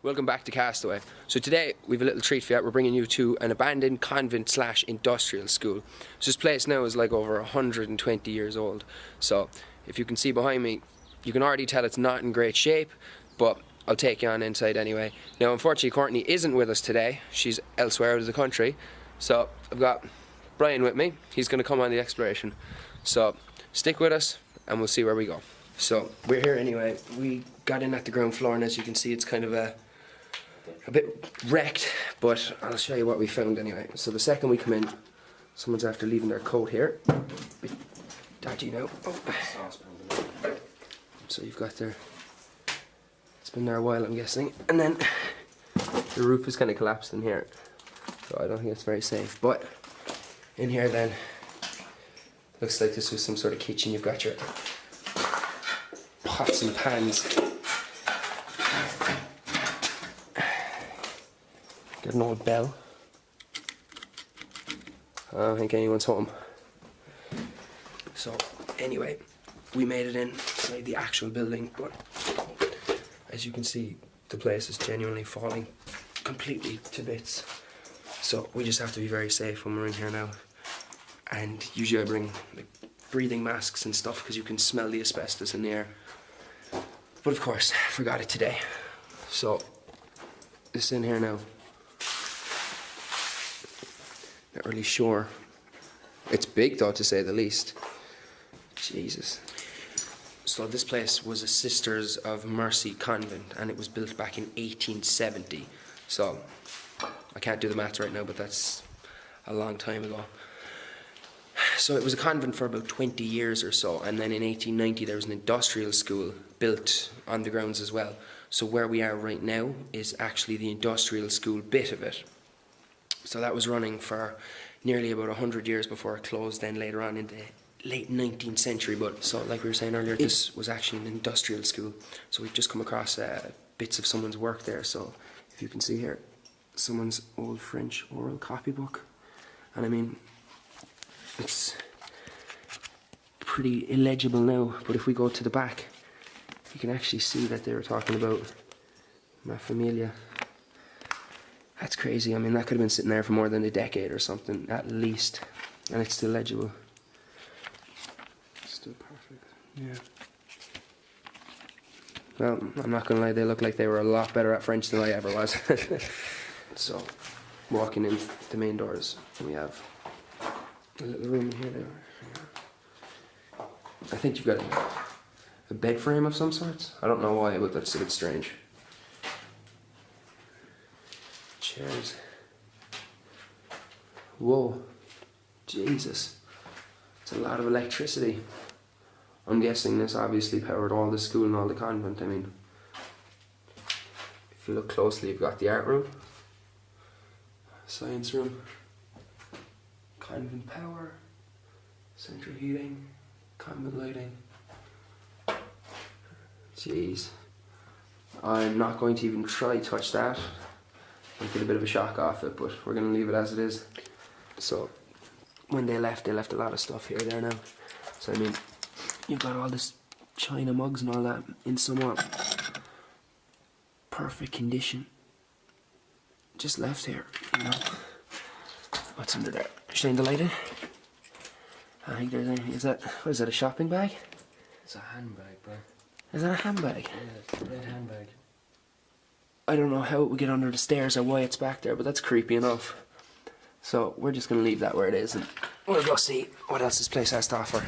Welcome back to Castaway. So today we've a little treat for you. We're bringing you to an abandoned convent slash industrial school. So this place now is like over 120 years old. So if you can see behind me, you can already tell it's not in great shape, but I'll take you on inside anyway. Now unfortunately Courtney isn't with us today. She's elsewhere out of the country. So I've got Brian with me. He's going to come on the exploration. So stick with us and we'll see where we go. So we're here anyway. We got in at the ground floor and as you can see it's kind of a bit wrecked, but I'll show you what we found anyway. So the second we come in, someone's after leaving their coat here. Bit dodgy now. Oh. So you've got their, it's been there a while I'm guessing, and then the roof is kind of collapsed in here, so I don't think it's very safe. But in here then, looks like this was some sort of kitchen. You've got your pots and pans. Got an old bell. I don't think anyone's home. So anyway, we made it inside the actual building, but as you can see, the place is genuinely falling completely to bits. So we just have to be very safe when we're in here now. And usually I bring like breathing masks and stuff because you can smell the asbestos in the air. But of course, I forgot it today. So it's in here now. Not really sure. It's big though, to say the least. Jesus. So this place was a Sisters of Mercy convent and it was built back in 1870. So I can't do the maths right now, but that's a long time ago. So it was a convent for about 20 years or so, and then in 1890 there was an industrial school built on the grounds as well. So where we are right now is actually the industrial school bit of it. So that was running for nearly about 100 years before it closed then later on in the late 19th century. But so like we were saying earlier, this was actually an industrial school. So we've just come across bits of someone's work there. So if you can see here, someone's old French oral copybook. And I mean, it's pretty illegible now, but if we go to the back, you can actually see that they were talking about Ma Familia. That's crazy. I mean, that could have been sitting there for more than a decade or something, at least. And it's still legible. Still perfect. Yeah. Well, I'm not gonna lie, they look like they were a lot better at French than I ever was. So, walking in the main doors, we have a little room in here now. I think you've got a bed frame of some sorts. I don't know why, but that's a bit strange. Chairs. Whoa. Jesus. It's a lot of electricity. I'm guessing this obviously powered all the school and all the convent. I mean, if you look closely, you've got the art room, science room, convent power, central heating, convent lighting. Jeez. I'm not going to even try touch that. I'll get a bit of a shock off it, but we're going to leave it as it is. So, when they left a lot of stuff here there now. So I mean, you've got all this china mugs and all that in somewhat perfect condition. Just left here, you know. What's under there? Shine the light in. I think there's anything. Is that, what is that, a shopping bag? It's a handbag, bro. Is that a handbag? Yeah, it's a red handbag. I don't know how it would get under the stairs or why it's back there, but that's creepy enough. So we're just going to leave that where it is and we'll go see what else this place has to offer.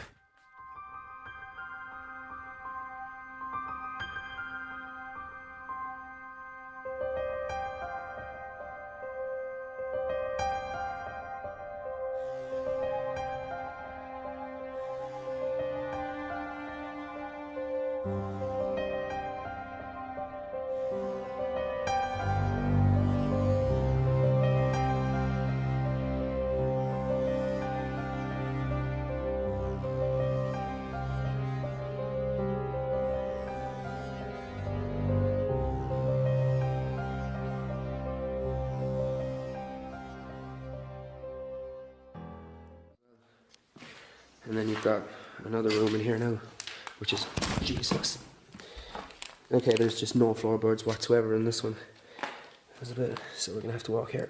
And then you've got another room in here now, which is, Jesus. Okay, there's just no floorboards whatsoever in this one. There's a bit, so we're gonna have to walk here.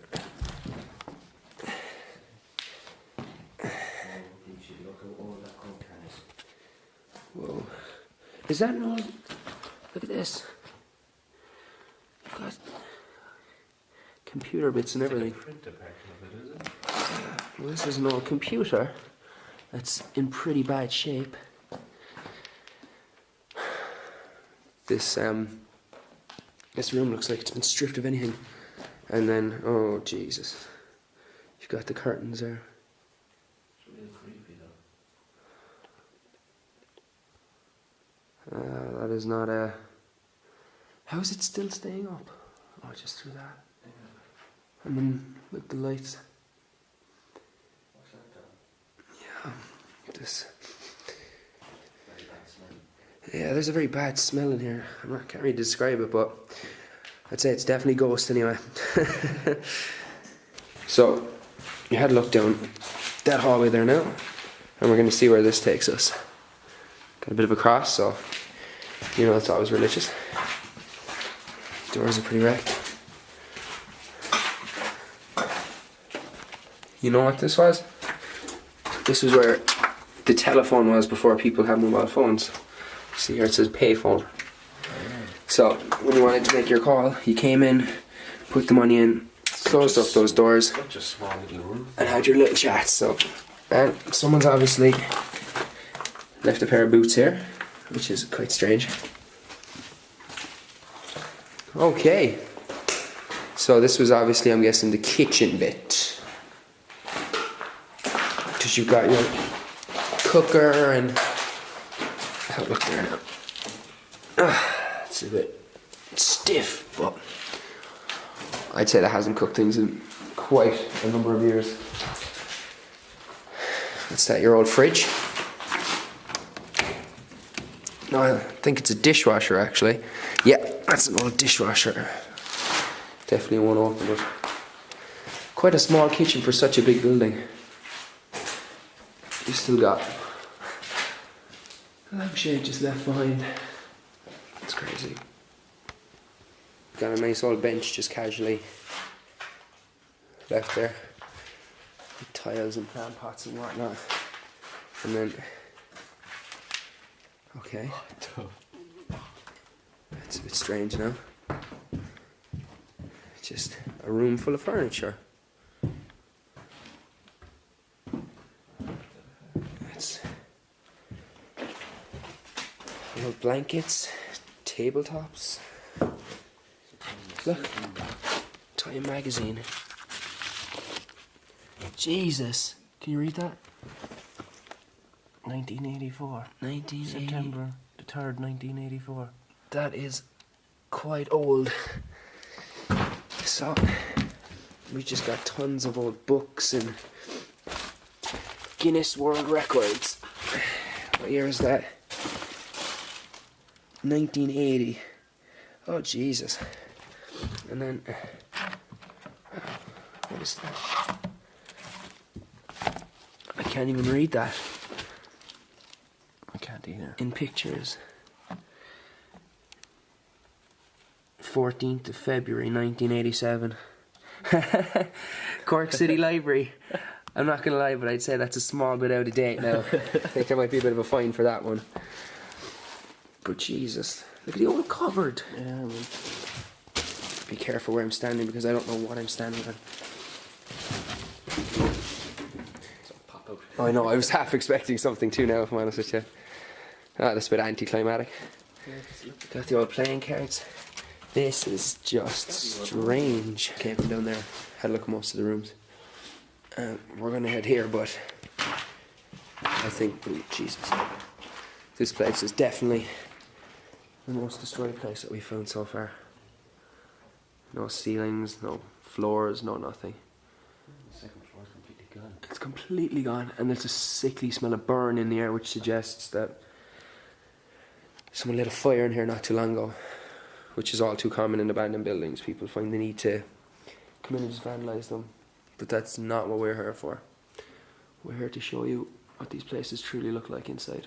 Whoa. Is that an old... Look at this. You've got computer bits and everything. Well, this is an old computer that's in pretty bad shape. This room looks like it's been stripped of anything. And then, oh Jesus, you've got the curtains there. It's really creepy though. That is not a... How is it still staying up? Oh, just through that. And then, look, the lights. What's that though? Yeah, this... Very bad smell. Yeah, there's a very bad smell in here. Can't really describe it, but I'd say it's definitely ghost anyway. So, you had a look down that hallway there now, and we're going to see where this takes us. Got a bit of a cross, so you know it's always religious. Doors are pretty wrecked. You know what this was? This was where the telephone was before people had mobile phones. See here it says payphone. So when you wanted to make your call, you came in, put the money in, closed up those doors, Such a small little room. and had your little chat. So, and someone's obviously left a pair of boots here, which is quite strange. Okay. So this was obviously, I'm guessing, the kitchen bit. Because you've got your cooker and... Oh, look there now. It's a bit stiff, but I'd say that hasn't cooked things in quite a number of years. What's that, your old fridge? No, I think it's a dishwasher actually. Yeah, that's an old dishwasher. Definitely won't open it. Quite a small kitchen for such a big building. You still got a lampshade just left behind. That's crazy. Got a nice old bench just casually left there. With tiles and plant pots and whatnot. And then... Okay. That's a bit strange now. Just a room full of furniture. It's little blankets, tabletops. Look, Time magazine. Jesus, can you read that? 1984. 1980. September the 3rd, 1984. That is quite old. So, we just got tons of old books and Guinness World Records. What year is that? 1980. Oh, Jesus. And then, what is that? I can't even read that. I can't either. In pictures. 14th of February 1987. Cork City Library. I'm not gonna lie, but I'd say that's a small bit out of date now. I think there might be a bit of a fine for that one. But Jesus, look at the old cupboard. Yeah, man. Be careful where I'm standing because I don't know what I'm standing on. So pop out. Oh, I know, I was half expecting something too now, if I'm honest with you. Ah, that's a bit anticlimactic. Got the old playing cards. This is just strange. Came from down there, had a look at most of the rooms. We're gonna head here, but I think, oh, Jesus, this place is definitely the most destroyed place that we've found so far. No ceilings, no floors, no nothing. The second floor is completely gone. It's completely gone, and there's a sickly smell of burn in the air, which suggests that someone lit a fire in here not too long ago, which is all too common in abandoned buildings. People find the need to come in and just vandalise them, but that's not what we're here for. We're here to show you what these places truly look like inside.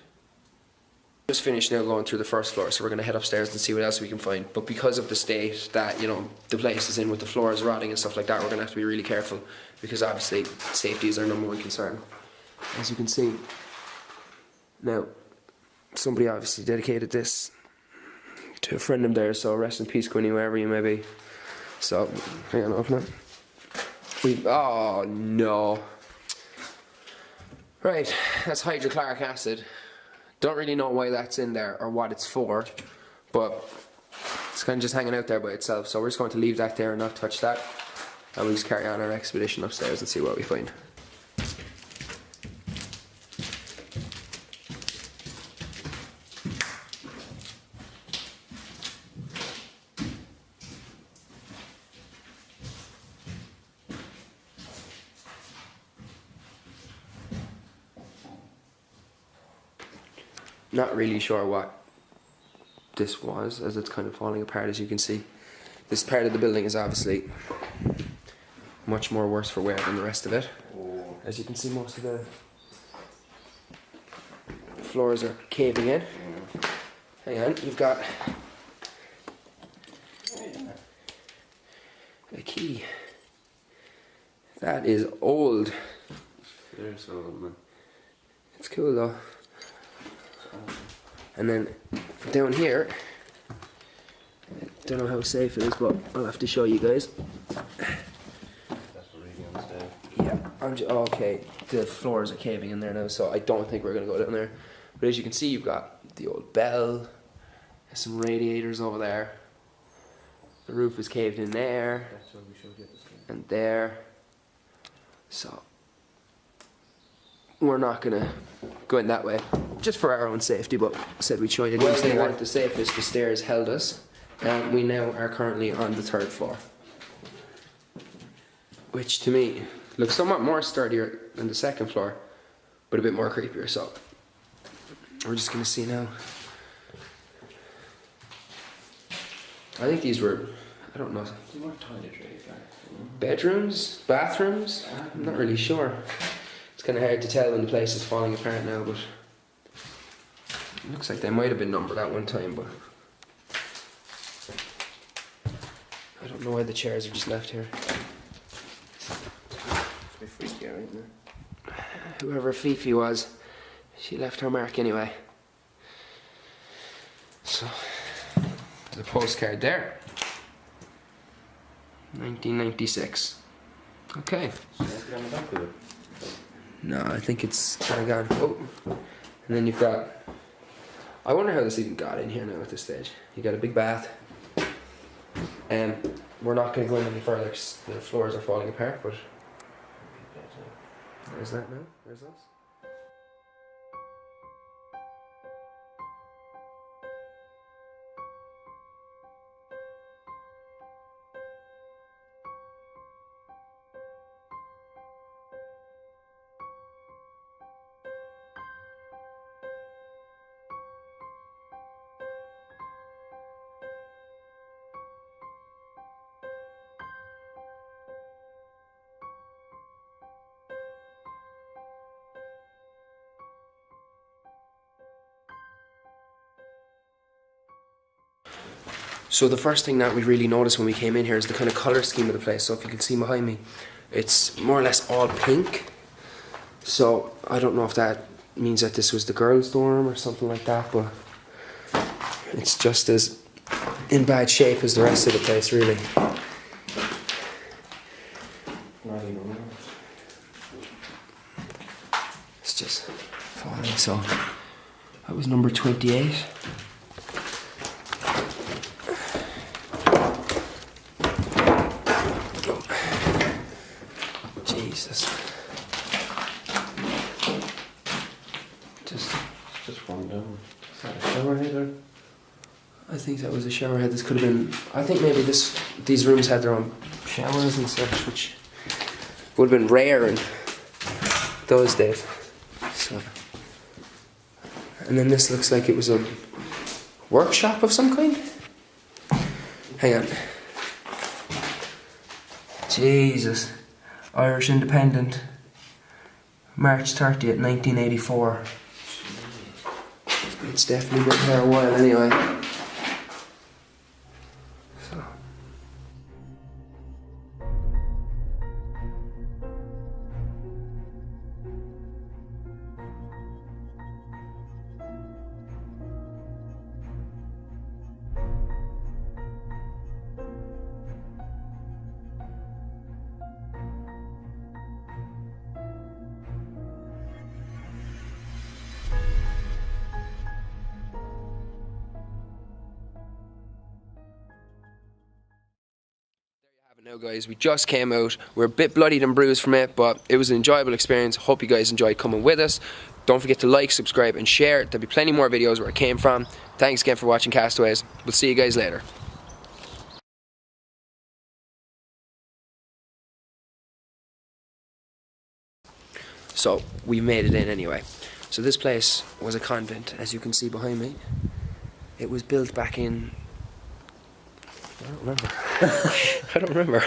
Just finished now going through the first floor, so we're going to head upstairs and see what else we can find. But because of the state that, you know, the place is in with the floors rotting and stuff like that, we're going to have to be really careful because obviously safety is our number one concern. As you can see, now, somebody obviously dedicated this to a friend of theirs, so rest in peace, Quinny, wherever you may be. So, hang on, open it. Oh no. Right, that's hydrochloric acid. Don't really know why that's in there or what it's for, but it's kind of just hanging out there by itself. So we're just going to leave that there and not touch that, and we'll just carry on our expedition upstairs and see what we find. Not really sure what this was, as it's kind of falling apart, as you can see. This part of the building is obviously much more worse for wear than the rest of it. As you can see, most of the floors are caving in. Hang on, you've got a key. That is old. There's old, man. It's cool though. And then down here, I don't know how safe it is, but I'll have to show you guys. That's really unstable. Yeah, okay, the floors are caving in there now, so I don't think we're going to go down there. But as you can see, you've got the old bell, there's some radiators over there, the roof is caved in there, That's what we showed you at the start. and there. So we're not going to go in that way, just for our own safety, but said we'd show you. Well, they weren't the safest. The stairs held us, and we now are currently on the 3rd floor, which to me looks somewhat more sturdier than the 2nd floor, but a bit more creepier. So we're just going to see now. I think these were, I don't know, More toiletries, like. bedrooms, bathrooms. I'm not really sure. It's kind of hard to tell when the place is falling apart now, but it looks like they might have been numbered at one time, but I don't know why the chairs are just left here. It's a bit freaky, right? Whoever Fifi was, she left her mark anyway. So, the postcard there. 1996. Okay. So let's get on the back of it. No, I think it's kind of gone. Oh, and then you've got. I wonder how this even got in here now at this stage. You got a big bath. We're not going to go in any further because the floors are falling apart. But there's that now. There's us. So the first thing that we really noticed when we came in here is the kind of colour scheme of the place. So if you can see behind me, it's more or less all pink. So I don't know if that means that this was the girls' dorm or something like that, but it's just as in bad shape as the rest of the place, really. It's just falling. So that was number 28. Jesus. Just falling down. Is that a shower head or? I think that was a shower head. This could have been. I think maybe these rooms had their own showers and such, which would have been rare in those days. So, and then this looks like it was a workshop of some kind. Hang on. Jesus. Irish Independent. March 30th, 1984. It's definitely been here a while anyway. So. Now guys, we just came out. We're a bit bloodied and bruised from it, but it was an enjoyable experience. Hope you guys enjoyed coming with us. Don't forget to like, subscribe and share. There'll be plenty more videos where it came from. Thanks again for watching Castaways. We'll see you guys later. So we made it in anyway. So this place was a convent, as you can see behind me. It was built back in... I don't remember. I don't remember.